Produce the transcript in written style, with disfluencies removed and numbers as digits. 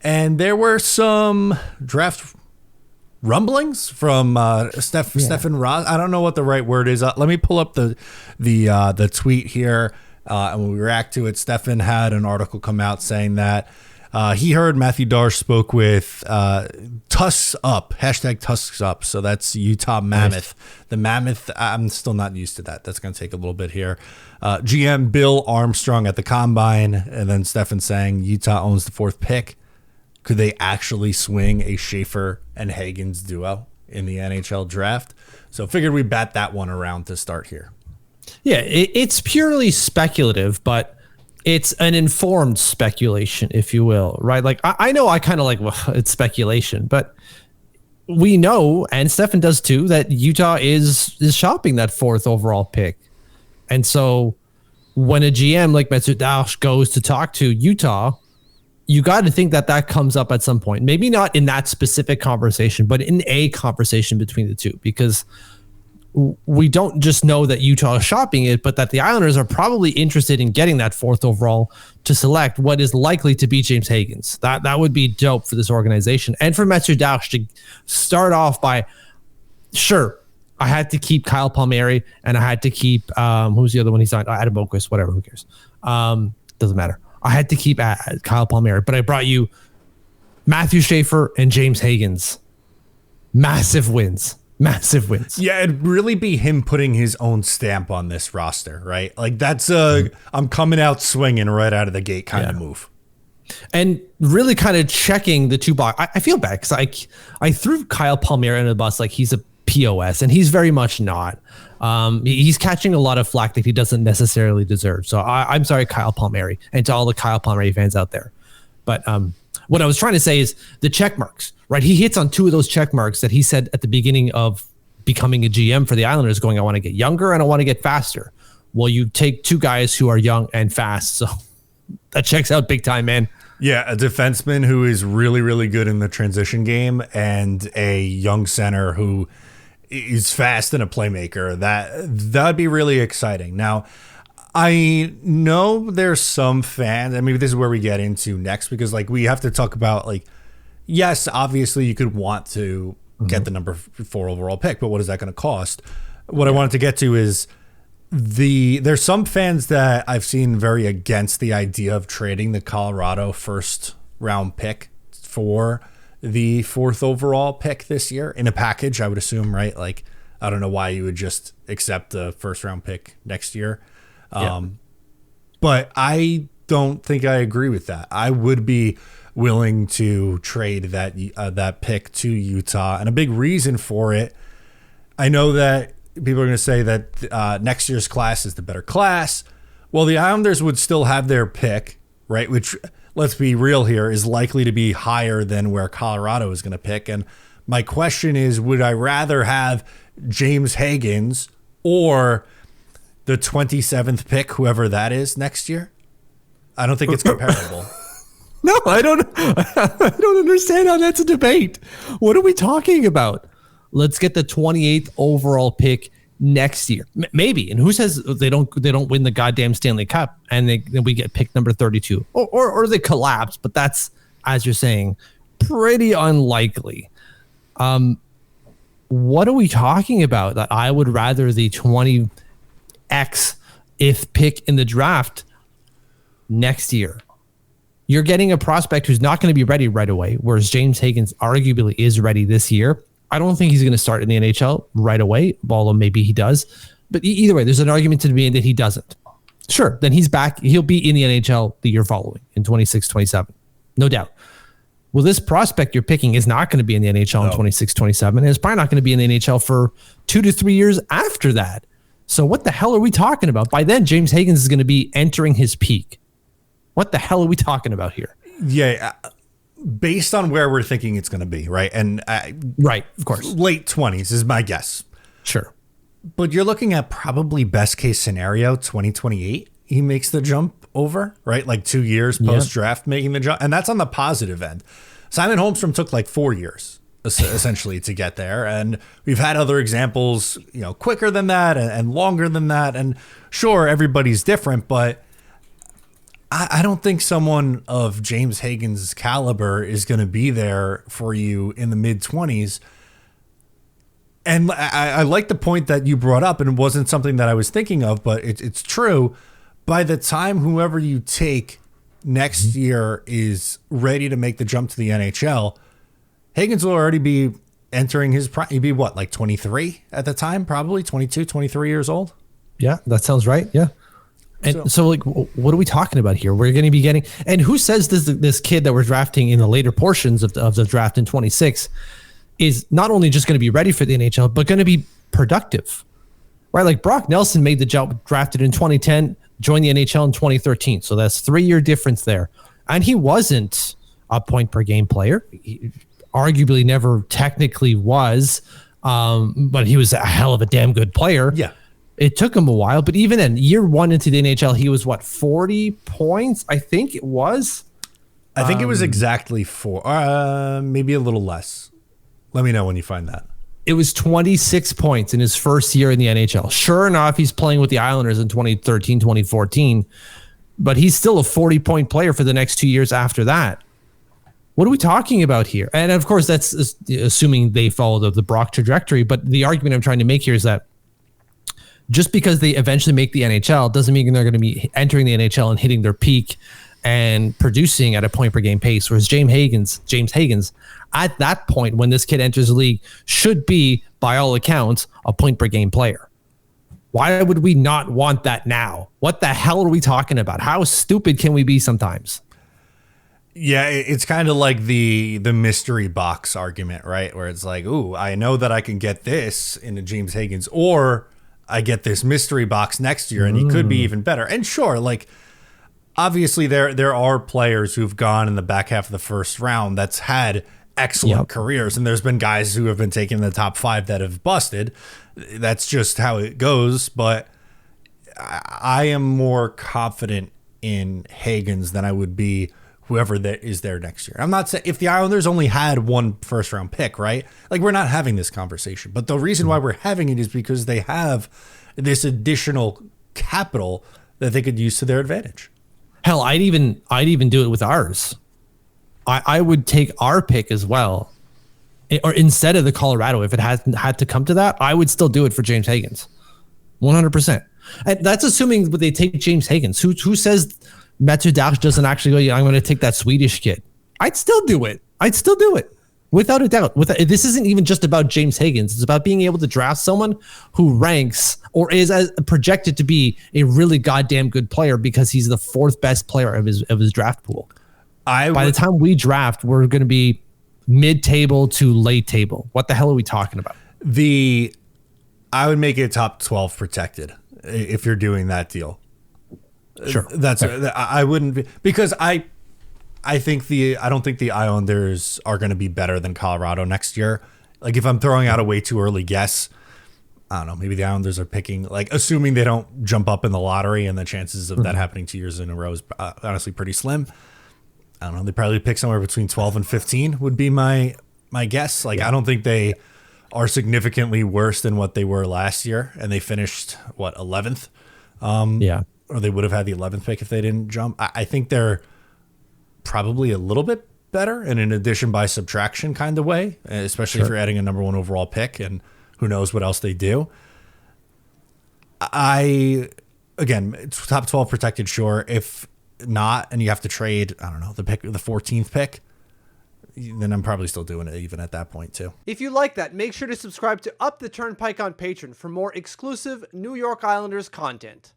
And there were some draft rumblings from Stefan Ross. I don't know what the right word is. Let me pull up the tweet here, and when we react to it, Stefan had an article come out saying that he heard Mathieu Darche spoke with Tusks Up, hashtag Tusks Up. So that's Utah Mammoth. Nice. The Mammoth, I'm still not used to that. That's going to take a little bit here. GM Bill Armstrong at the Combine, and then Stefan saying Utah owns the 4th pick. Could they actually swing a Schaefer and Hagens duo in the NHL draft? So figured we bat that one around to start here. Yeah, it's purely speculative, but it's an informed speculation, if you will, right? Like, I know I kind of like, well, it's speculation, but we know, and Stefan does too, that Utah is shopping that 4th overall pick. And so when a GM like Mathieu Darche goes to talk to Utah, you got to think that comes up at some point. Maybe not in that specific conversation, but in a conversation between the two, because we don't just know that Utah is shopping it, but that the Islanders are probably interested in getting that 4th overall to select what is likely to be James Hagens. That would be dope for this organization. And for Mathieu Darche to start off by, sure, I had to keep Kyle Palmieri and I had to keep, who's the other one he's on? Adam Boquist, whatever, who cares? Doesn't matter. I had to keep Kyle Palmieri, but I brought you Matthew Schaefer and James Hagens. Massive wins. Yeah, it'd really be him putting his own stamp on this roster, right? Like that's I'm coming out swinging right out of the gate kind of move. And really kind of checking the 2 box. I feel bad because I threw Kyle Palmieri under the bus like he's a POS, and he's very much not. He's catching a lot of flack that he doesn't necessarily deserve. So I'm sorry, Kyle Palmieri, and to all the Kyle Palmieri fans out there. But what I was trying to say is the check marks, right? He hits on 2 of those check marks that he said at the beginning of becoming a GM for the Islanders, going, I want to get younger and I want to get faster. Well, you take 2 guys who are young and fast. So that checks out big time, man. Yeah, a defenseman who is really, really good in the transition game and a young center who is fast and a playmaker. That'd be really exciting. Now, I know there's some fans, and maybe this is where we get into next, because like we have to talk about, like, yes, obviously you could want to get the number 4 overall pick, but what is that going to cost? What I wanted to get to is there's some fans that I've seen very against the idea of trading the Colorado 1st round pick for the 4th overall pick this year in a package, I would assume, right? Like, I don't know why you would just accept the 1st round pick next year. But I don't think I agree with that. I would be willing to trade that pick to Utah. And a big reason for it, I know that people are going to say that next year's class is the better class. Well, the Islanders would still have their pick, right? Which, let's be real here, is likely to be higher than where Colorado is going to pick. And my question is, would I rather have James Hagens or the 27th pick, whoever that is, next year? I don't think it's comparable. No, I don't understand how that's a debate. What are we talking about? Let's get the 28th overall pick next year, maybe. And who says they don't win the goddamn Stanley Cup and then we get pick number 32 or they collapse? But that's, as you're saying, pretty unlikely. What are we talking about? That I would rather the 20x if pick in the draft next year. You're getting a prospect who's not going to be ready right away, whereas James Hagens arguably is ready this year. I don't think he's going to start in the NHL right away, although maybe he does. But either way, there's an argument to be made that he doesn't. Sure, then he's back. He'll be in the NHL the year following in 26, 27. No doubt. Well, this prospect you're picking is not going to be in the NHL in 26, 27. And it's probably not going to be in the NHL for 2 to 3 years after that. So what the hell are we talking about? By then, James Hagens is going to be entering his peak. What the hell are we talking about here? Yeah, based on where we're thinking it's going to be, right? And right, of course. Late 20s is my guess. Sure. But you're looking at probably best case scenario, 2028. He makes the jump over, right? Like 2 years post-draft making the jump. And that's on the positive end. Simon Holmstrom took like 4 years essentially to get there. And we've had other examples, quicker than that and longer than that. And sure, everybody's different, but I don't think someone of James Hagens' caliber is going to be there for you in the mid-20s. And I like the point that you brought up, and it wasn't something that I was thinking of, but it's true. By the time whoever you take next year is ready to make the jump to the NHL, Hagens will already be entering his prime. He'd be what, like 23 at the time, probably 22, 23 years old? Yeah, that sounds right. Yeah. And so like, what are we talking about here? We're going to be getting, and who says this kid that we're drafting in the later portions of the draft in 26 is not only just going to be ready for the NHL, but going to be productive, right? Like Brock Nelson made the jump, drafted in 2010, joined the NHL in 2013. So that's 3-year difference there. And he wasn't a point per game player. He arguably never technically was, but he was a hell of a damn good player. Yeah. It took him a while, but even then, year 1 into the NHL, he was what, 40 points? I think it was. I think it was exactly 4, maybe a little less. Let me know when you find that. It was 26 points in his first year in the NHL. Sure enough, he's playing with the Islanders in 2013, 2014, but he's still a 40-point player for the next 2 years after that. What are we talking about here? And of course, that's assuming they follow the Brock trajectory. But the argument I'm trying to make here is that just because they eventually make the NHL doesn't mean they're going to be entering the NHL and hitting their peak and producing at a point per game pace. Whereas James Hagens, at that point when this kid enters the league, should be, by all accounts, a point per game player. Why would we not want that now? What the hell are we talking about? How stupid can we be sometimes? Yeah, it's kind of like the mystery box argument, right? Where it's like, ooh, I know that I can get this in a James Hagens, or I get this mystery box next year and he could be even better. And sure, like obviously there are players who've gone in the back half of the first round that's had excellent careers, and there's been guys who have been taken in the top 5 that have busted. That's just how it goes. But I am more confident in Hagens than I would be whoever that is there next year. I'm not saying if the Islanders only had 1 first round pick, right? Like we're not having this conversation, but the reason why we're having it is because they have this additional capital that they could use to their advantage. Hell, I'd even do it with ours. I would take our pick as well, or instead of the Colorado, if it hasn't had to come to that, I would still do it for James Hagens, 100%. And that's assuming they take James Hagens. Who says Mathieu Darche doesn't actually go, yeah, I'm going to take that Swedish kid? I'd still do it. Without a doubt. This isn't even just about James Hagens. It's about being able to draft someone who ranks or is projected to be a really goddamn good player because he's the 4th best player of his draft pool. By the time we draft, we're going to be mid-table to late table. What the hell are we talking about? I would make it top 12 protected if you're doing that deal. Sure. I wouldn't be, because I don't think the Islanders are going to be better than Colorado next year. Like if I'm throwing out a way too early guess, I don't know, maybe the Islanders are picking, like assuming they don't jump up in the lottery, and the chances of that happening 2 years in a row is honestly pretty slim. I don't know. They probably pick somewhere between 12 and 15 would be my guess. Like, I don't think they are significantly worse than what they were last year. And they finished 11th. Or they would have had the 11th pick if they didn't jump. I think they're probably a little bit better in an addition by subtraction kind of way, especially if you're adding a number 1 overall pick, and who knows what else they do. Again, it's top 12 protected, sure. If not, and you have to trade, I don't know, the 14th pick, then I'm probably still doing it even at that point too. If you like that, make sure to subscribe to Up the Turnpike on Patreon for more exclusive New York Islanders content.